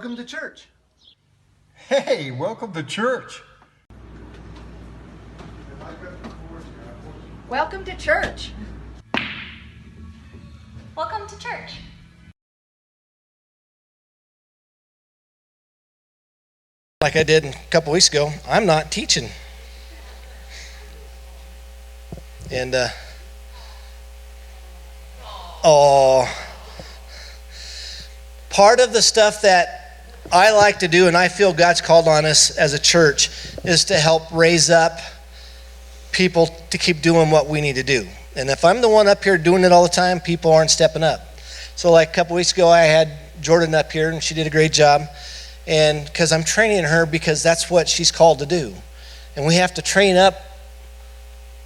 Welcome to church. Hey, welcome to church. Welcome to church. Welcome to church. Like I did a couple weeks ago, I'm not teaching. And, part of the stuff that I like to do, and I feel God's called on us as a church, is to help raise up people to keep doing what we need to do. And if I'm the one up here doing it all the time, people aren't stepping up. So like a couple weeks ago, I had Jordan up here, and she did a great job. And because I'm training her, because that's what she's called to do. And we have to train up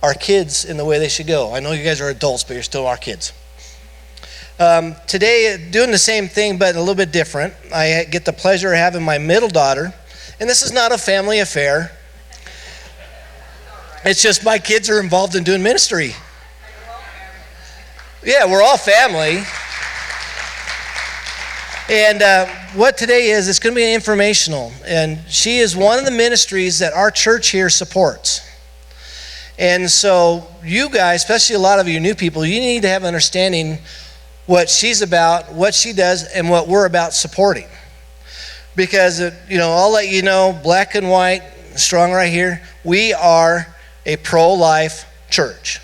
our kids in the way they should go. I know you guys are adults, but you're still our kids. Today, doing the same thing, but a little bit different. I get the pleasure of having my middle daughter. And this is not a family affair. It's just my kids are involved in doing ministry. Yeah, we're all family. And what today is, it's going to be informational. And she is one of the ministries that our church here supports. And so you guys, especially a lot of you new people, you need to have an understanding what she's about, what she does, and what we're about supporting. Because, I'll let you know, black and white, strong right here, we are a pro-life church.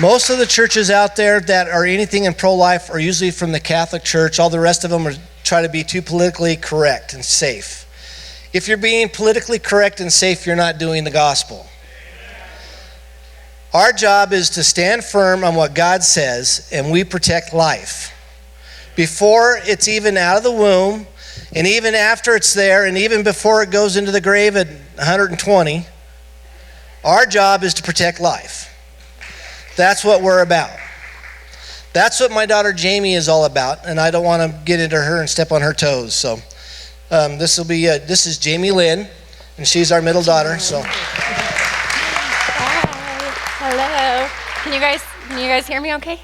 Most of the churches out there that are anything in pro-life are usually from the Catholic Church. All the rest of them are try to be too politically correct and safe. If you're being politically correct and safe, you're not doing the gospel. Our job is to stand firm on what God says, and we protect life. Before it's even out of the womb, and even after it's there, and even before it goes into the grave at 120, our job is to protect life. That's what we're about. That's what my daughter Jamie is all about, and I don't want to get into her and step on her toes. So this is Jamie Lynn, and she's our middle daughter. So. Hello. Can you guys hear me okay?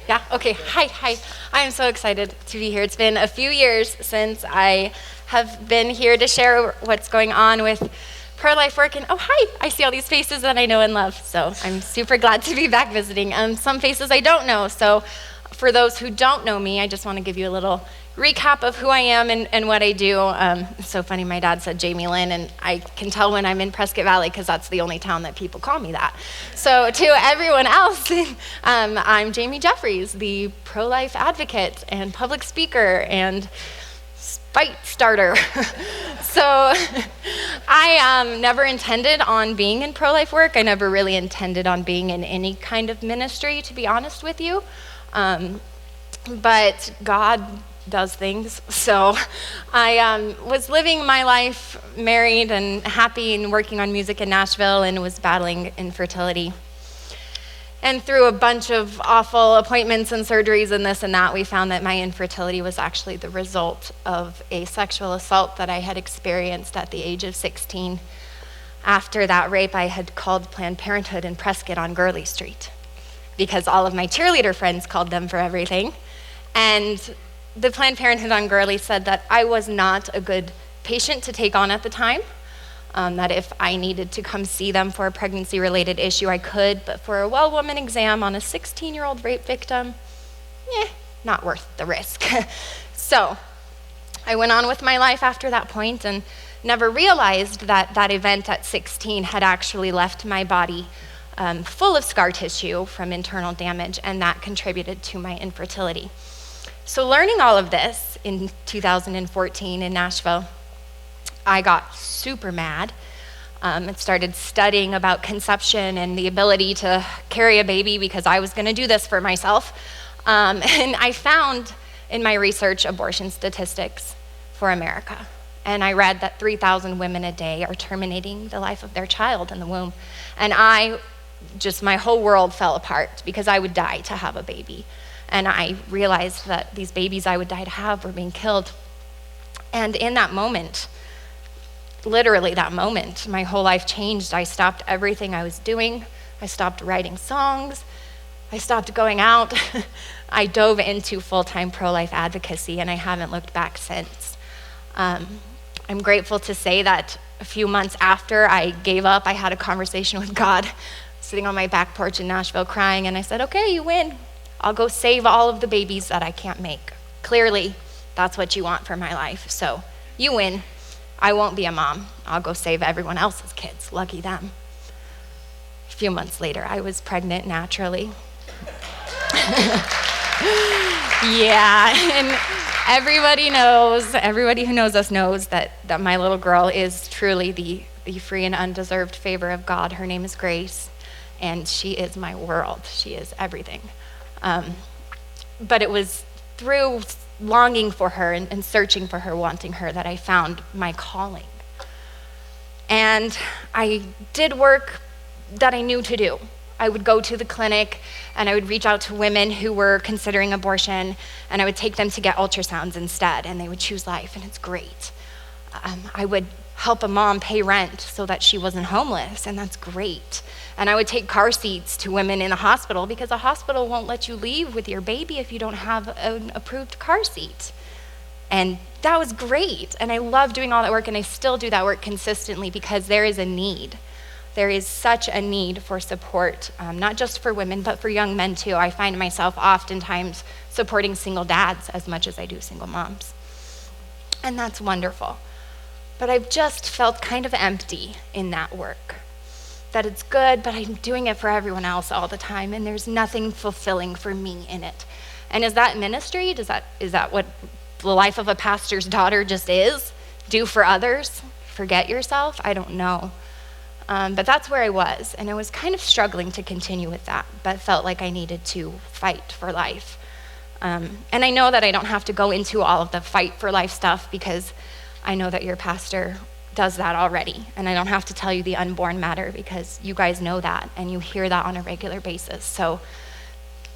Yeah? Okay. Hi. I am so excited to be here. It's been a few years since I have been here to share what's going on with pro-life work, and I see all these faces that I know and love, so I'm super glad to be back visiting. Some faces I don't know, so for those who don't know me, I just want to give you a little recap of who I am and what I do. It's so funny, my dad said Jamie Lynn, and I can tell when I'm in Prescott Valley because that's the only town that people call me that. So to everyone else, I'm Jamie Jefferies, the pro-life advocate and public speaker and fight starter. So I never intended on being in pro-life work. I never really intended on being in any kind of ministry, to be honest with you. But God does things. So I was living my life married and happy and working on music in Nashville, and was battling infertility. And through a bunch of awful appointments and surgeries and this and that, we found that my infertility was actually the result of a sexual assault that I had experienced at the age of 16. After that rape, I had called Planned Parenthood in Prescott on Gurley Street because all of my cheerleader friends called them for everything. And the Planned Parenthood on Gurley said that I was not a good patient to take on at the time. That if I needed to come see them for a pregnancy-related issue, I could, but for a well-woman exam on a 16-year-old rape victim, not worth the risk. So I went on with my life after that point and never realized that that event at 16 had actually left my body full of scar tissue from internal damage, and that contributed to my infertility. So learning all of this in 2014 in Nashville, I got super mad and started studying about conception and the ability to carry a baby because I was going to do this for myself. And I found in my research abortion statistics for America. And I read that 3,000 women a day are terminating the life of their child in the womb. And my whole world fell apart because I would die to have a baby. And I realized that these babies I would die to have were being killed. And in that moment, literally that moment, my whole life changed. I stopped everything I was doing. I stopped writing songs. I stopped going out. I dove into full-time pro-life advocacy, and I haven't looked back since. I'm grateful to say that a few months after I gave up, I had a conversation with God, sitting on my back porch in Nashville crying, and I said, okay, you win. I'll go save all of the babies that I can't make. Clearly, that's what you want for my life, so you win. I won't be a mom. I'll go save everyone else's kids. Lucky them. A few months later, I was pregnant naturally. Yeah, and everybody who knows us knows that my little girl is truly the free and undeserved favor of God. Her name is Grace, and she is my world. She is everything. But it was through longing for her and searching for her, wanting her, that I found my calling. And I did work that I knew to do. I would go to the clinic and I would reach out to women who were considering abortion, and I would take them to get ultrasounds instead, and they would choose life, and it's great. I would help a mom pay rent so that she wasn't homeless, and that's great. And I would take car seats to women in the hospital because a hospital won't let you leave with your baby if you don't have an approved car seat. And that was great, and I love doing all that work, and I still do that work consistently because there is a need. There is such a need for support, not just for women, but for young men too. I find myself oftentimes supporting single dads as much as I do single moms. And that's wonderful. But I've just felt kind of empty in that work. That it's good, but I'm doing it for everyone else all the time, and there's nothing fulfilling for me in it. And is that ministry? Is that what the life of a pastor's daughter just is? Do for others? Forget yourself? I don't know. But that's where I was, and I was kind of struggling to continue with that, but felt like I needed to fight for life. And I know that I don't have to go into all of the fight for life stuff because I know that your pastor does that already, and I don't have to tell you the unborn matter because you guys know that, and you hear that on a regular basis. So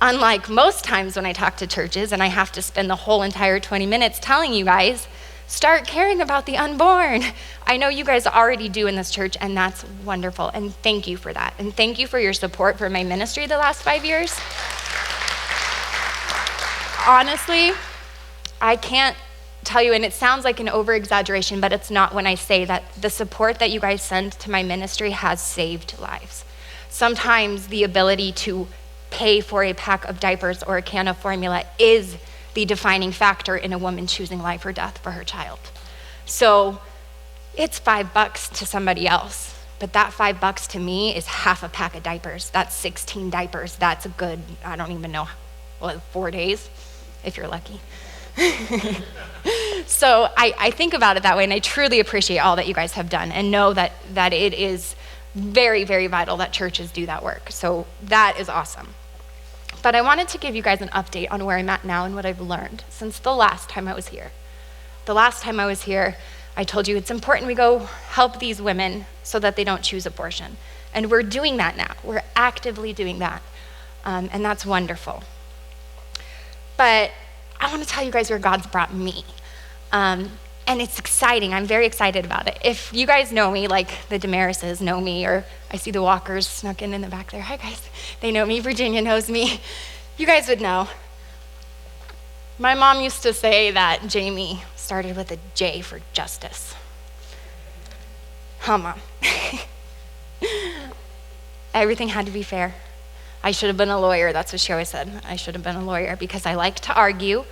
unlike most times when I talk to churches and I have to spend the whole entire 20 minutes telling you guys, start caring about the unborn. I know you guys already do in this church, and that's wonderful, and thank you for that. And thank you for your support for my ministry the last 5 years. Honestly, I can't tell you, and it sounds like an over-exaggeration, but it's not when I say that the support that you guys send to my ministry has saved lives. Sometimes the ability to pay for a pack of diapers or a can of formula is the defining factor in a woman choosing life or death for her child. So it's $5 to somebody else, but that $5 to me is half a pack of diapers. That's 16 diapers. That's a good, I don't even know, 4 days, if you're lucky. So I think about it that way, and I truly appreciate all that you guys have done and know that it is very, very vital that churches do that work. So that is awesome. But I wanted to give you guys an update on where I'm at now and what I've learned since the last time I was here. The last time I was here, I told you it's important we go help these women so that they don't choose abortion. And we're doing that now. We're actively doing that. And that's wonderful. But I want to tell you guys where God's brought me. And it's exciting. I'm very excited about it. If you guys know me, like the Damarises know me, or I see the Walkers snuck in the back there. Hi, guys. They know me. Virginia knows me. You guys would know. My mom used to say that Jamie started with a J for justice. Huh, Mom? Everything had to be fair. I should have been a lawyer. That's what she always said. I should have been a lawyer because I like to argue,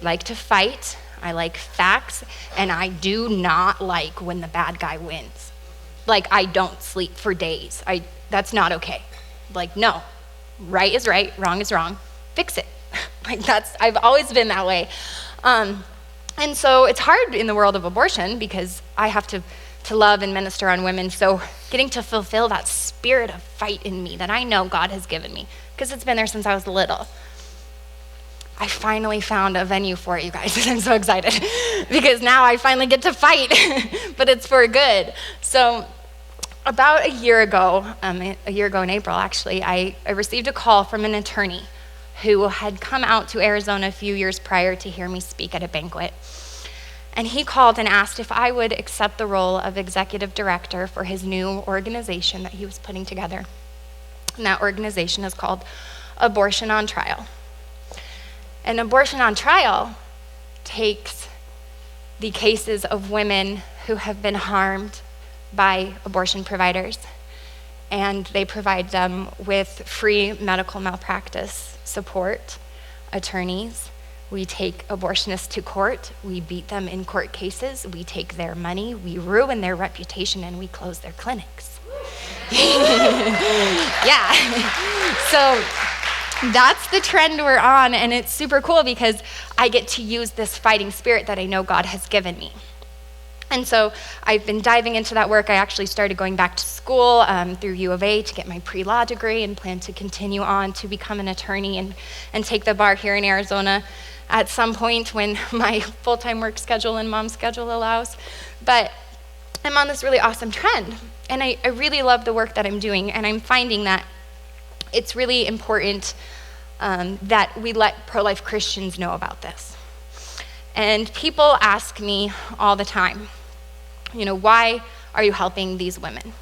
like to fight, I like facts, and I do not like when the bad guy wins. Like, I don't sleep for days. That's not okay. Like, no. Right is right, wrong is wrong. Fix it. I've always been that way. And so it's hard in the world of abortion because I have to love and minister on women. So getting to fulfill that spirit of fight in me that I know God has given me, because it's been there since I was little. I finally found a venue for it, you guys, and I'm so excited because now I finally get to fight, but it's for good. So about a year ago in April, actually, I received a call from an attorney who had come out to Arizona a few years prior to hear me speak at a banquet. And he called and asked if I would accept the role of executive director for his new organization that he was putting together. And that organization is called abortion on trial. And abortion on trial takes the cases of women who have been harmed by abortion providers, and they provide them with free medical malpractice support, attorneys. We take abortionists to court, we beat them in court cases, we take their money, we ruin their reputation, and we close their clinics. Yeah. So that's the trend we're on, and it's super cool because I get to use this fighting spirit that I know God has given me. And so I've been diving into that work. I actually started going back to school through U of A to get my pre-law degree and plan to continue on to become an attorney and take the bar here in Arizona at some point when my full-time work schedule and mom's schedule allows. But I'm on this really awesome trend, and I really love the work that I'm doing, and I'm finding that it's really important that we let pro-life Christians know about this. And people ask me all the time, why are you helping these women?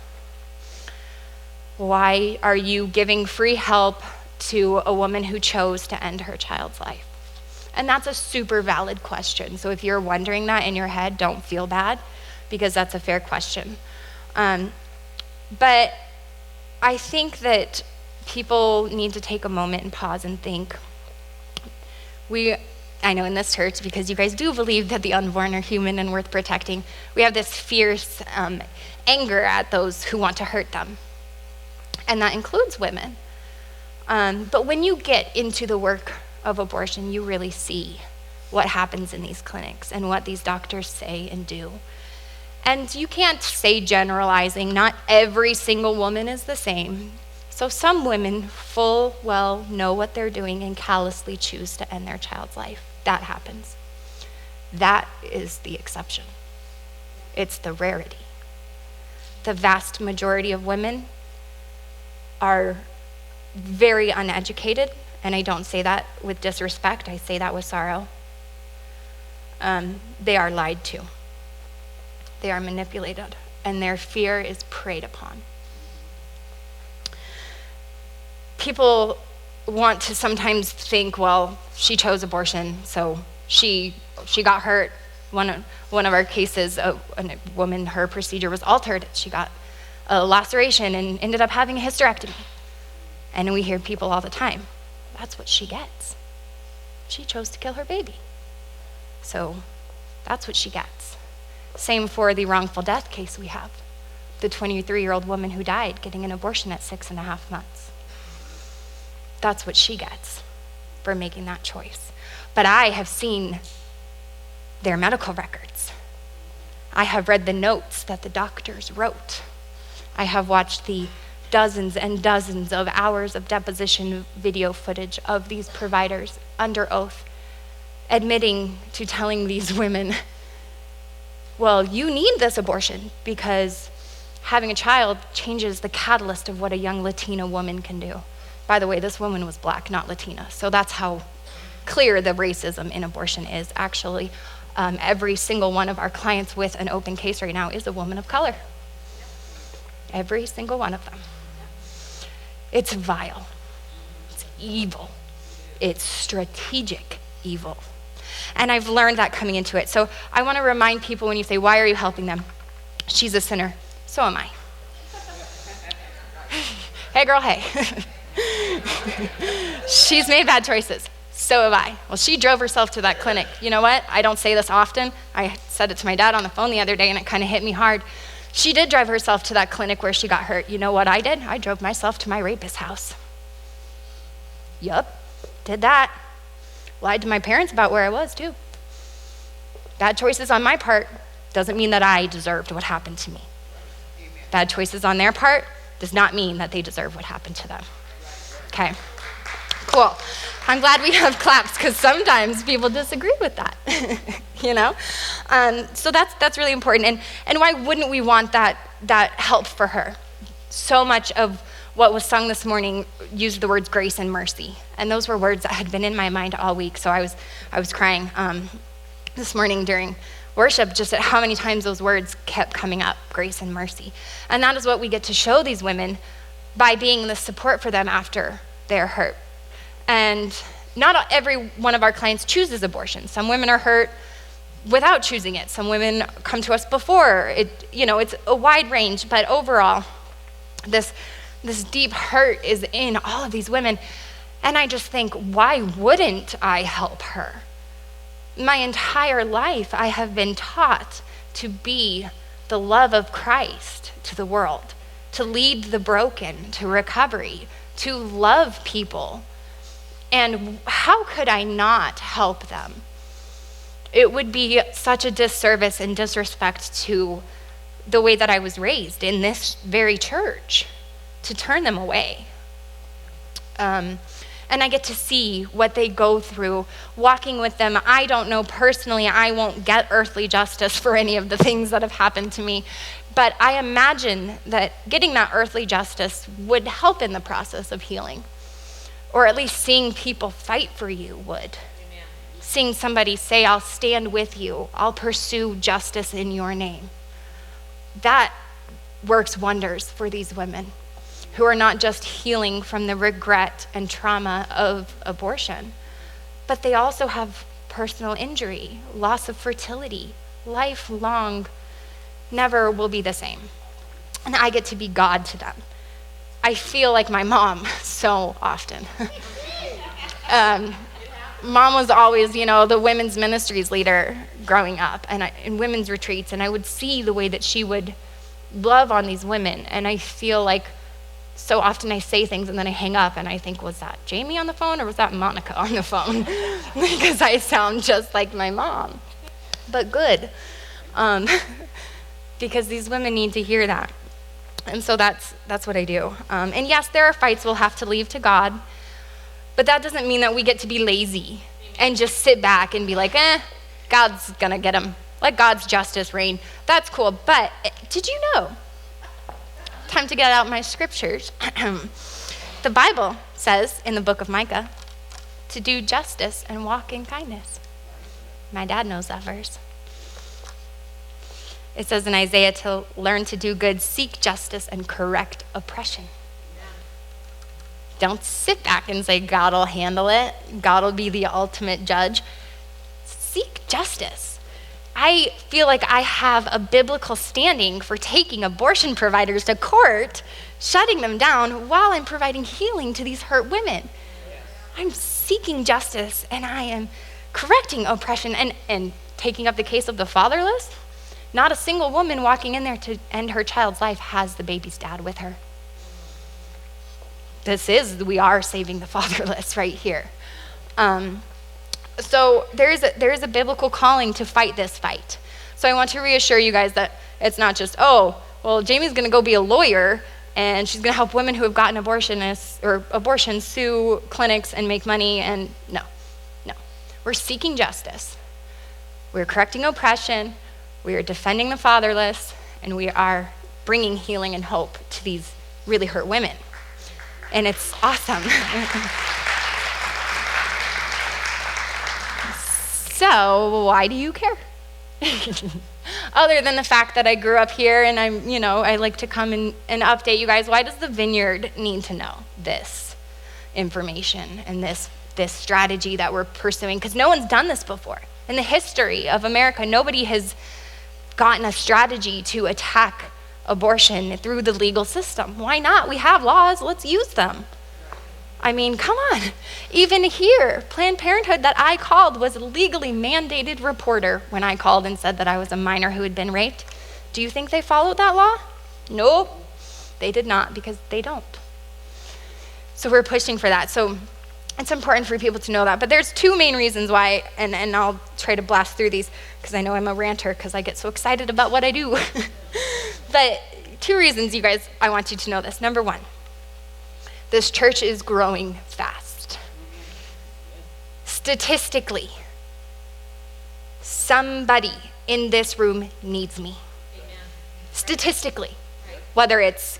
Why are you giving free help to a woman who chose to end her child's life? And that's a super valid question. So if you're wondering that in your head, don't feel bad, because that's a fair question. But I think that people need to take a moment and pause and think. I know in this church, because you guys do believe that the unborn are human and worth protecting, we have this fierce anger at those who want to hurt them. And that includes women. But when you get into the work of abortion, you really see what happens in these clinics and what these doctors say and do. And you can't say generalizing, not every single woman is the same. So some women full well know what they're doing and callously choose to end their child's life. That happens. That is the exception. It's the rarity. The vast majority of women are very uneducated, and I don't say that with disrespect, I say that with sorrow. They are lied to. They are manipulated, and their fear is preyed upon. People want to sometimes think, well, she chose abortion, so she got hurt. One of our cases, a woman, her procedure was altered. She got a laceration and ended up having a hysterectomy. And we hear people all the time, that's what she gets. She chose to kill her baby. So that's what she gets. Same for the wrongful death case we have. The 23-year-old woman who died getting an abortion at 6.5 months. That's what she gets for making that choice. But I have seen their medical records. I have read the notes that the doctors wrote. I have watched the dozens and dozens of hours of deposition video footage of these providers under oath, admitting to telling these women, well, you need this abortion because having a child changes the catalyst of what a young Latina woman can do. By the way, this woman was black, not Latina, so that's how clear the racism in abortion is. Actually, every single one of our clients with an open case right now is a woman of color. Every single one of them. It's vile. It's evil. It's strategic evil. And I've learned that coming into it. So I want to remind people when you say, why are you helping them? She's a sinner. So am I. Hey girl, hey. She's made bad choices. So have I. Well, she drove herself to that clinic. You know what? I don't say this often. I said it to my dad on the phone the other day, and it kind of hit me hard. She did drive herself to that clinic where she got hurt. You know what I did? I drove myself to my rapist's house. Yup, did that. Lied to my parents about where I was, too. Bad choices on my part doesn't mean that I deserved what happened to me. Bad choices on their part does not mean that they deserve what happened to them. Okay, cool. I'm glad we have claps because sometimes people disagree with that, you know? So that's really important. And why wouldn't we want that help for her? So much of what was sung this morning used the words grace and mercy. And those were words that had been in my mind all week. So I was crying this morning during worship just at how many times those words kept coming up, grace and mercy. And that is what we get to show these women by being the support for them after they're hurt. And not every one of our clients chooses abortion. Some women are hurt without choosing it. Some women come to us before. It's a wide range, but overall, this deep hurt is in all of these women. And I just think, why wouldn't I help her? My entire life, I have been taught to be the love of Christ to the world, to lead the broken to recovery, to love people. And how could I not help them? It would be such a disservice and disrespect to the way that I was raised in this very church to turn them away. And I get to see what they go through, walking with them. I don't know personally, I won't get earthly justice for any of the things that have happened to me, but I imagine that getting that earthly justice would help in the process of healing, or at least seeing people fight for you would. Amen. Seeing somebody say, I'll stand with you, I'll pursue justice in your name. That works wonders for these women, who are not just healing from the regret and trauma of abortion, but they also have personal injury, loss of fertility, lifelong, never will be the same. And I get to be God to them. I feel like my mom so often. Mom was always, the women's ministries leader growing up and in women's retreats, and I would see the way that she would love on these women, and I feel like so often I say things and then I hang up and I think, was that Jamie on the phone or was that Monica on the phone? Because I sound just like my mom. But good, because these women need to hear that. And so that's what I do. And yes, there are fights we'll have to leave to God, but that doesn't mean that we get to be lazy and just sit back and be like, God's gonna get him. Let God's justice reign. That's cool, but did you know? Time to get out my scriptures. The Bible says in the book of Micah to do justice and walk in kindness. My dad knows that verse. It says in Isaiah to learn to do good, seek justice, and correct oppression. Don't sit back and say, God will handle it. God will be the ultimate judge. Seek justice. I feel like I have a biblical standing for taking abortion providers to court, shutting them down while I'm providing healing to these hurt women. I'm seeking justice and I am correcting oppression and taking up the case of the fatherless. Not a single woman walking in there to end her child's life has the baby's dad with her. We are saving the fatherless right here. So there is a biblical calling to fight this fight. So I want to reassure you guys that it's not just, Jamie's going to go be a lawyer and she's going to help women who have gotten abortion sue clinics and make money. And no. We're seeking justice. We're correcting oppression. We are defending the fatherless, and we are bringing healing and hope to these really hurt women. And it's awesome. So why do you care? Other than the fact that I grew up here and I like to come and update you guys, why does the Vineyard need to know this information and this strategy that we're pursuing? Because no one's done this before. In the history of America, nobody has gotten a strategy to attack abortion through the legal system. Why not? We have laws, let's use them. I mean, come on. Even here, Planned Parenthood that I called was a legally mandated reporter when I called and said that I was a minor who had been raped. Do you think they followed that law? Nope, they did not, because they don't. So we're pushing for that. So it's important for people to know that. But there's two main reasons why, and I'll try to blast through these because I know I'm a ranter because I get so excited about what I do. But two reasons, you guys, I want you to know this. Number one, this church is growing fast. Statistically, somebody in this room needs me. Statistically, whether it's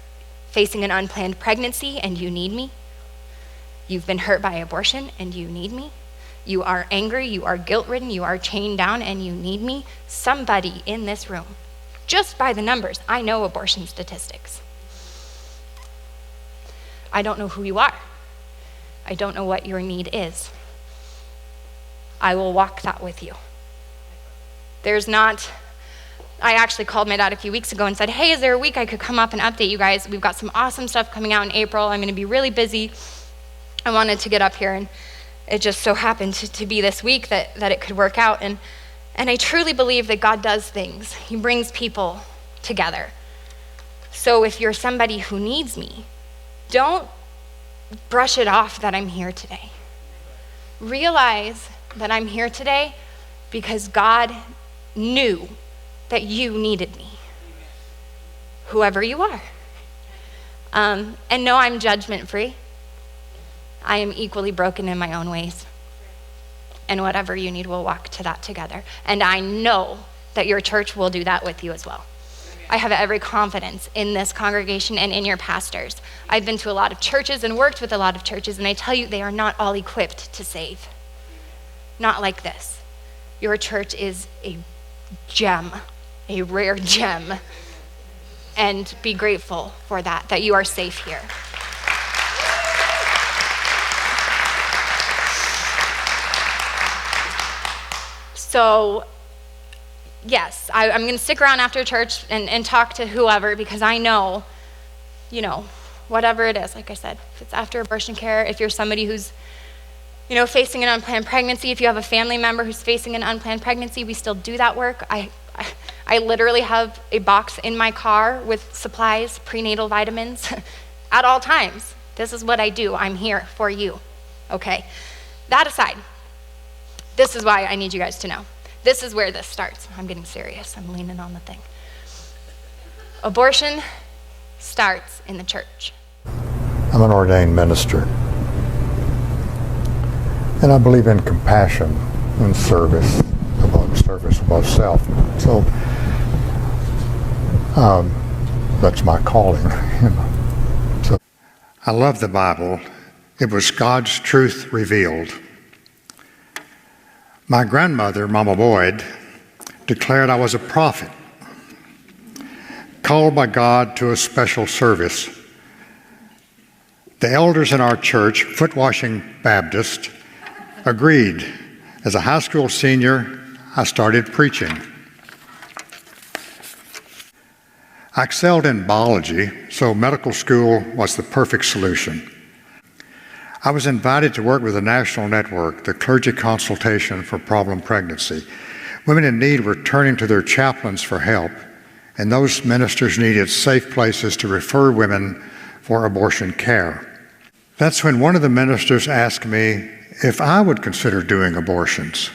facing an unplanned pregnancy and you need me, you've been hurt by abortion and you need me, you are angry, you are guilt-ridden, you are chained down and you need me, somebody in this room, just by the numbers, I know abortion statistics. I don't know who you are. I don't know what your need is. I will walk that with you. I actually called my dad a few weeks ago and said, hey, is there a week I could come up and update you guys? We've got some awesome stuff coming out in April. I'm going to be really busy. I wanted to get up here, and it just so happened to be this week that it could work out. And I truly believe that God does things. He brings people together. So if you're somebody who needs me, don't brush it off that I'm here today. Realize that I'm here today because God knew that you needed me, whoever you are. And no, I'm judgment-free. I am equally broken in my own ways. And whatever you need, we'll walk to that together. And I know that your church will do that with you as well. I have every confidence in this congregation and in your pastors. I've been to a lot of churches and worked with a lot of churches, and I tell you, they are not all equipped to save. Not like this. Your church is a gem, a rare gem. And be grateful for that you are safe here. So, yes, I'm going to stick around after church and talk to whoever, because I know, whatever it is, like I said, if it's after abortion care, if you're somebody who's, facing an unplanned pregnancy, if you have a family member who's facing an unplanned pregnancy, we still do that work. I literally have a box in my car with supplies, prenatal vitamins, at all times. This is what I do. I'm here for you, okay? That aside, this is why I need you guys to know. This is where this starts. I'm getting serious. I'm leaning on the thing. Abortion starts in the church. I'm an ordained minister, and I believe in compassion and service above self. So that's my calling. So I love the Bible. It was God's truth revealed. My grandmother, Mama Boyd, declared I was a prophet, called by God to a special service. The elders in our church, Foot Washing Baptist, agreed. As a high school senior, I started preaching. I excelled in biology, so medical school was the perfect solution. I was invited to work with a national network, the Clergy Consultation for Problem Pregnancy. Women in need were turning to their chaplains for help, and those ministers needed safe places to refer women for abortion care. That's when one of the ministers asked me if I would consider doing abortions.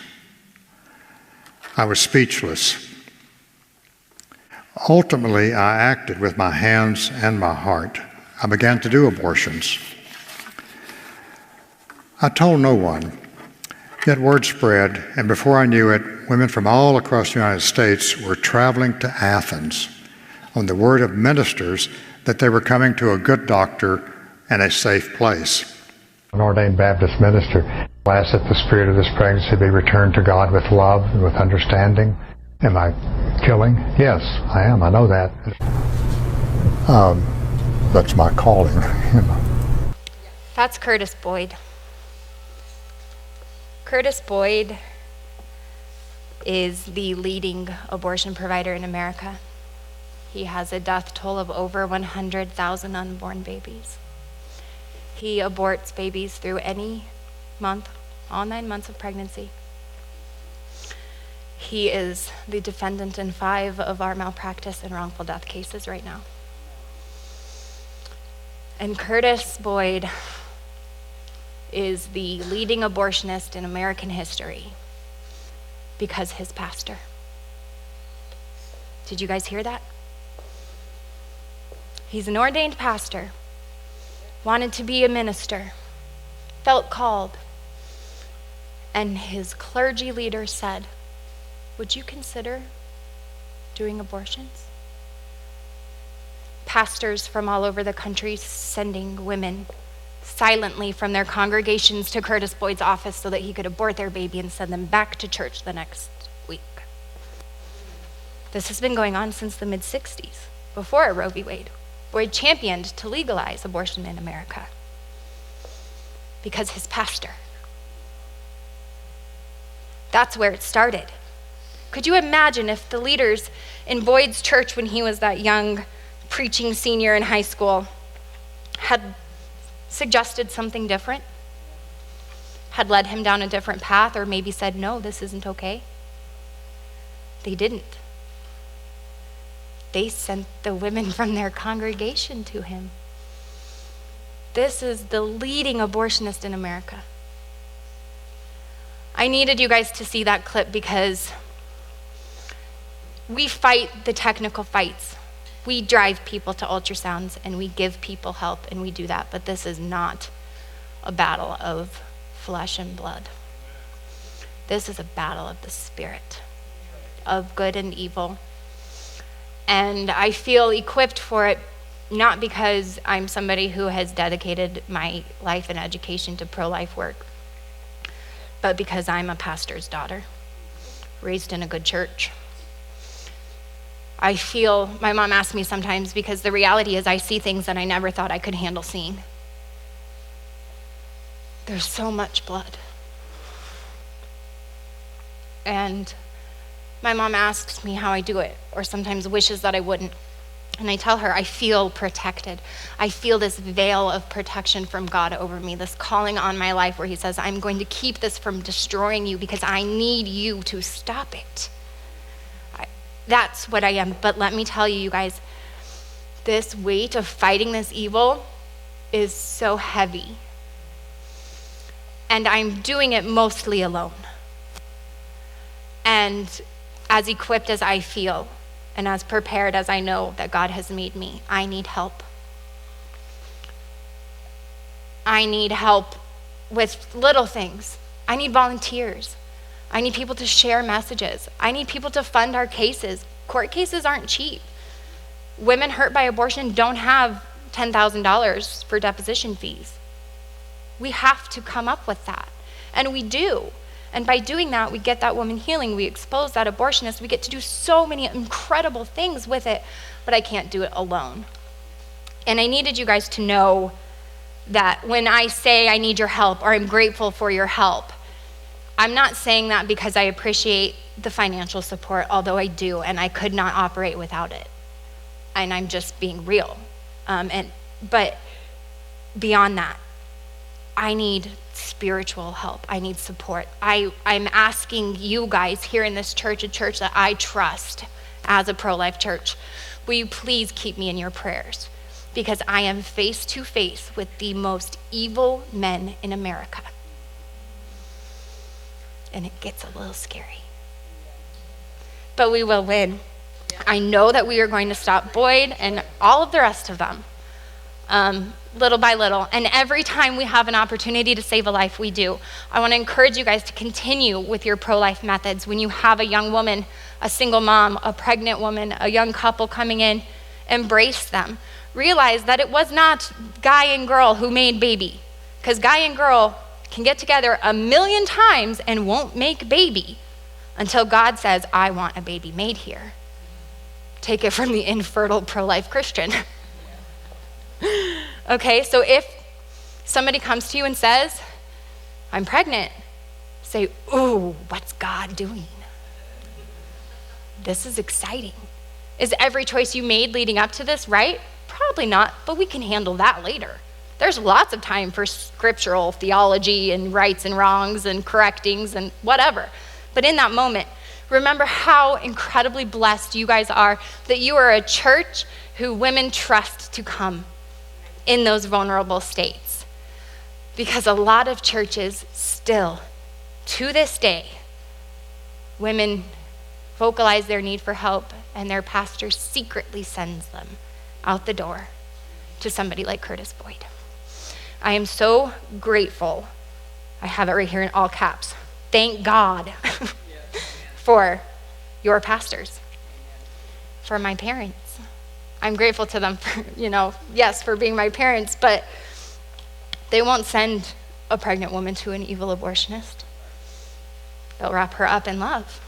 I was speechless. Ultimately, I acted with my hands and my heart. I began to do abortions. I told no one, yet word spread, and before I knew it, women from all across the United States were traveling to Athens on the word of ministers that they were coming to a good doctor and a safe place. An ordained Baptist minister, I ask that the spirit of this pregnancy be returned to God with love and with understanding. Am I killing? Yes, I am. I know that. That's my calling. That's Curtis Boyd. Curtis Boyd is the leading abortion provider in America. He has a death toll of over 100,000 unborn babies. He aborts babies through any month, all 9 months of pregnancy. He is the defendant in 5 of our malpractice and wrongful death cases right now. And Curtis Boyd is the leading abortionist in American history because his pastor. Did you guys hear that? He's an ordained pastor, wanted to be a minister, felt called, and his clergy leader said, "Would you consider doing abortions?" Pastors from all over the country sending women silently from their congregations to Curtis Boyd's office so that he could abort their baby and send them back to church the next week. This has been going on since the mid-60s, before Roe v. Wade. Boyd championed to legalize abortion in America. because his pastor. That's where it started. Could you imagine if the leaders in Boyd's church when he was that young preaching senior in high school had suggested something different? Had led him down a different path, or maybe said, no, this isn't okay? They didn't. They sent the women from their congregation to him. This is the leading abortionist in America. I needed you guys to see that clip because we fight the technical fights. We drive people to ultrasounds and we give people help and we do that, but this is not a battle of flesh and blood. This is a battle of the spirit, of good and evil. And I feel equipped for it, not because I'm somebody who has dedicated my life and education to pro-life work, but because I'm a pastor's daughter, raised in a good church. I feel, my mom asks me sometimes, because the reality is I see things that I never thought I could handle seeing. There's so much blood. And my mom asks me how I do it, or sometimes wishes that I wouldn't. And I tell her, I feel protected. I feel this veil of protection from God over me, this calling on my life where he says, I'm going to keep this from destroying you because I need you to stop it. That's what I am. But let me tell you, you guys, this weight of fighting this evil is so heavy. And I'm doing it mostly alone. And as equipped as I feel, and as prepared as I know that God has made me, I need help. I need help with little things. I need volunteers. I need people to share messages. I need people to fund our cases. Court cases aren't cheap. Women hurt by abortion don't have $10,000 for deposition fees. We have to come up with that, and we do. And by doing that, we get that woman healing, we expose that abortionist, we get to do so many incredible things with it, but I can't do it alone. And I needed you guys to know that when I say I need your help or I'm grateful for your help, I'm not saying that because I appreciate the financial support, although I do, and I could not operate without it. And I'm just being real. But beyond that, I need spiritual help. I need support. I'm asking you guys here in this church, a church that I trust as a pro-life church, will you please keep me in your prayers? Because I am face to face with the most evil men in America. And it gets a little scary. But we will win. I know that we are going to stop Boyd and all of the rest of them. Little by little. And every time we have an opportunity to save a life, we do. I want to encourage you guys to continue with your pro-life methods. When you have a young woman, a single mom, a pregnant woman, a young couple coming in, embrace them. Realize that it was not guy and girl who made baby. Because guy and girl can get together 1,000,000 times and won't make baby until God says, I want a baby made here. Take it from the infertile pro-life Christian. Okay, so if somebody comes to you and says, I'm pregnant, say, ooh, what's God doing? This is exciting. Is every choice you made leading up to this right? Probably not, but we can handle that later. There's lots of time for scriptural theology and rights and wrongs and correctings and whatever. But in that moment, remember how incredibly blessed you guys are that you are a church who women trust to come in those vulnerable states. Because a lot of churches still, to this day, women vocalize their need for help and their pastor secretly sends them out the door to somebody like Curtis Boyd. I am so grateful. I have it right here in all caps. Thank God for your pastors, for my parents. I'm grateful to them for, yes, for being my parents, but they won't send a pregnant woman to an evil abortionist. They'll wrap her up in love.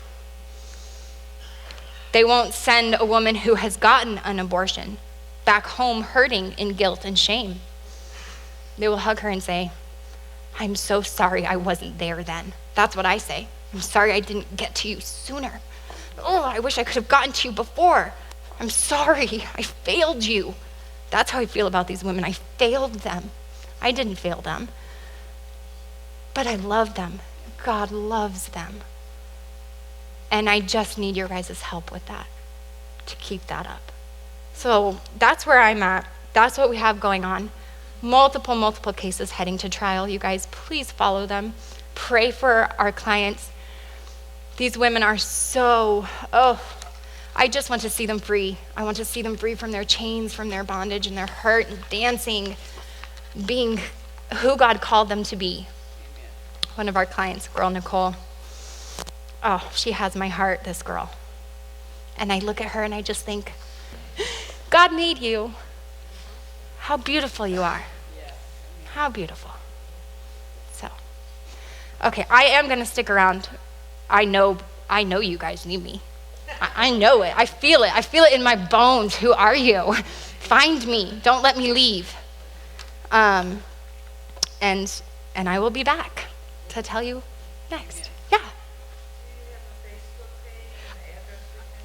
They won't send a woman who has gotten an abortion back home hurting in guilt and shame. They will hug her and say, I'm so sorry I wasn't there then. That's what I say. I'm sorry I didn't get to you sooner. Oh, I wish I could have gotten to you before. I'm sorry, I failed you. That's how I feel about these women. I failed them. I didn't fail them. But I love them. God loves them. And I just need your guys' help with that, to keep that up. So that's where I'm at. That's what we have going on. Multiple cases heading to trial. You guys, please follow them. Pray for our clients. These women are so, I just want to see them free. I want to see them free from their chains, from their bondage and their hurt, and dancing, being who God called them to be. One of our clients, girl Nicole, she has my heart, this girl. And I look at her and I just think, God made you. How beautiful you are. How beautiful. So, okay, I am gonna stick around. I know you guys need me. I know it. I feel it. I feel it in my bones. Who are you? Find me. Don't let me leave. And I will be back to tell you next. Yeah.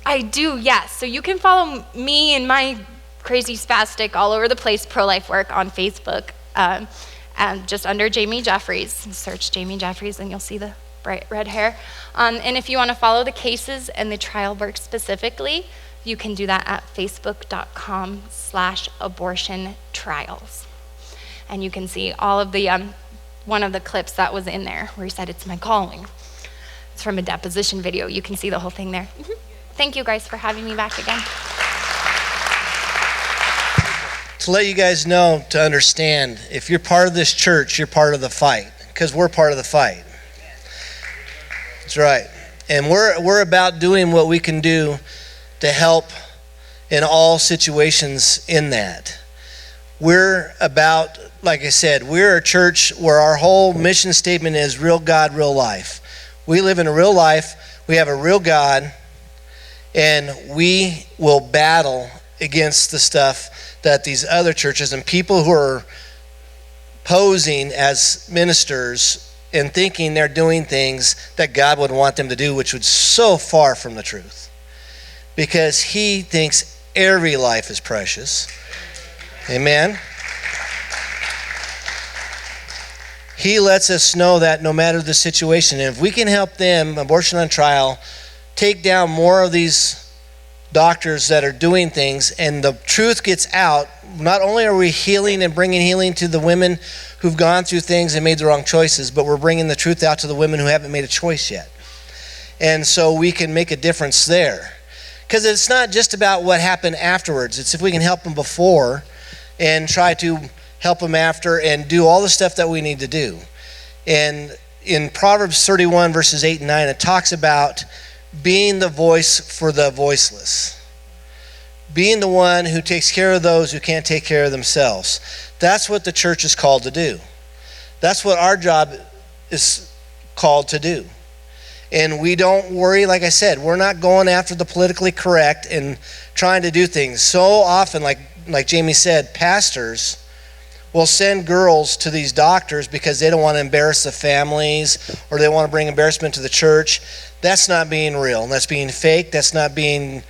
I do, yes. So you can follow me and my crazy spastic all over the place pro-life work on Facebook, and just under Jamie Jefferies. Search Jamie Jefferies and you'll see the bright red hair. And if you want to follow the cases and the trial work specifically, you can do that at facebook.com/abortiontrials. And you can see all of the, one of the clips that was in there where he said, it's my calling. It's from a deposition video. You can see the whole thing there. Thank you guys for having me back again. To let you guys know, to understand, if you're part of this church, you're part of the fight, because we're part of the fight. That's right. And we're about doing what we can do to help in all situations in that. We're about, like I said, we're a church where our whole mission statement is real God, real life. We live in a real life, we have a real God, and we will battle against the stuff that these other churches and people who are posing as ministers and thinking they're doing things that God would want them to do, which was so far from the truth. Because he thinks every life is precious. Amen. He lets us know that no matter the situation, and if we can help them, Abortion on Trial, take down more of these doctors that are doing things and the truth gets out, not only are we healing and bringing healing to the women who've gone through things and made the wrong choices, but we're bringing the truth out to the women who haven't made a choice yet. And so we can make a difference there. Because it's not just about what happened afterwards. It's if we can help them before and try to help them after and do all the stuff that we need to do. And in Proverbs 31 verses 8 and 9, it talks about being the voice for the voiceless. Being the one who takes care of those who can't take care of themselves. That's what the church is called to do. That's what our job is called to do. And we don't worry, like I said, we're not going after the politically correct and trying to do things. So often, like Jamie said, pastors will send girls to these doctors because they don't want to embarrass the families or they want to bring embarrassment to the church. That's not being real. That's being fake. That's not being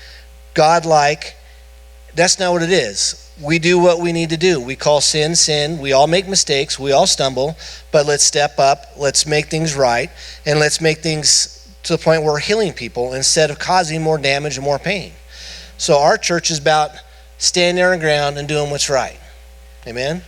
godlike. That's not what it is. We do what we need to do. We call sin, sin. We all make mistakes. We all stumble. But let's step up. Let's make things right. And let's make things to the point where we're healing people instead of causing more damage and more pain. So our church is about standing on the ground and doing what's right. Amen?